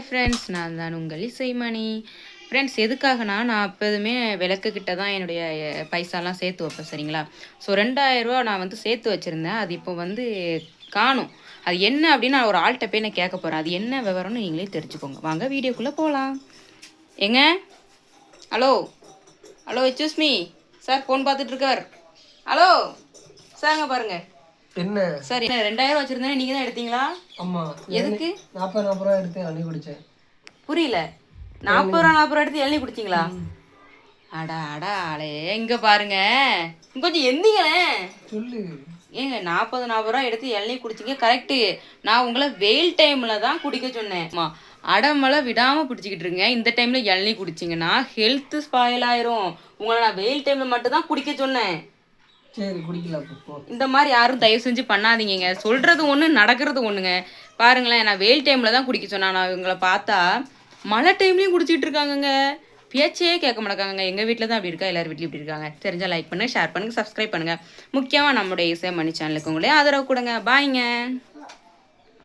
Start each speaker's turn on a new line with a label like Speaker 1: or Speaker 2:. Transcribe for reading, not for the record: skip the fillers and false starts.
Speaker 1: Friends, நான் தான் உங்கள் இசைமணி. ஃப்ரெண்ட்ஸ், எதுக்காகனா நான் எப்போதுமே விளக்குக்கிட்ட தான் என்னுடைய பைசாலாம் சேர்த்து வைப்பேன், சரிங்களா? ஸோ 2000 நான் வந்து சேர்த்து வச்சுருந்தேன். அது இப்போ வந்து காணும். அது என்ன அப்படின்னு நான் ஒரு ஆள்கிட்ட போய் நான் கேட்க போகிறேன். அது என்ன விவரம்னு நீங்களே தெரிஞ்சுக்கோங்க. வாங்க வீடியோக்குள்ளே போகலாம். ஏங்க, hello hello, excuse me sir, phone பார்த்துட்ருக்கார். ஹலோ சார்ங்க, பாருங்கள்
Speaker 2: என்ன
Speaker 1: சார், என்ன 2000 வச்சுருந்தேன், நீங்கள் தான் எடுத்தீங்களா?
Speaker 2: ஆமாம்.
Speaker 1: எதுக்கு?
Speaker 2: 40 ரூபா எடுத்து அள்ளி குடித்தேன்.
Speaker 1: புரியல. 40 ரூபா எடுத்து இளநீ குடிச்சிங்களா? அடா அடா ஆளே, இங்கே பாருங்க, கொஞ்சம் எந்திங்களேன்.
Speaker 2: சொல்லு.
Speaker 1: ஏங்க, 40 ரூபா எடுத்து இளநீ குடிச்சிங்க, கரெக்டு. நான் உங்களை வெயில் டைமில் தான் குடிக்க சொன்னேன். அடமெல்லாம் விடாமல் பிடிச்சிக்கிட்டு இருங்க. இந்த டைமில் இளநீ குடிச்சிங்கன்னா ஹெல்த்து ஸ்பாயில் ஆயிரும். உங்களை நான் வெயில் டைமில் மட்டும் தான் குடிக்க சொன்னேன்.
Speaker 2: சரி, குடிக்கலாம்.
Speaker 1: இந்த மாதிரி யாரும் தயவு செஞ்சு பண்ணாதீங்க. சொல்கிறது ஒன்று, நடக்கிறது ஒன்றுங்க. பாருங்களேன், நான் வெயில் டைமில் தான் குடிக்க சொன்னேன். நான் இவங்களை பார்த்தா மழை டைம்லேயும் குடிச்சிட்டு இருக்காங்கங்க. பேச்சே கேட்க மாட்டாங்க. எங்கள் வீட்டில் தான் அப்படி இருக்கா, எல்லார் வீட்லையும் இப்படி இருக்காங்க. தெரிஞ்சால் லைக் பண்ணுங்கள், ஷேர் பண்ணுங்கள், சப்ஸ்கிரைப் பண்ணுங்கள். முக்கியமாக நம்முடைய இசைமணி சேனலுக்கு உங்களே ஆதரவு கொடுங்க. பாய்ங்க.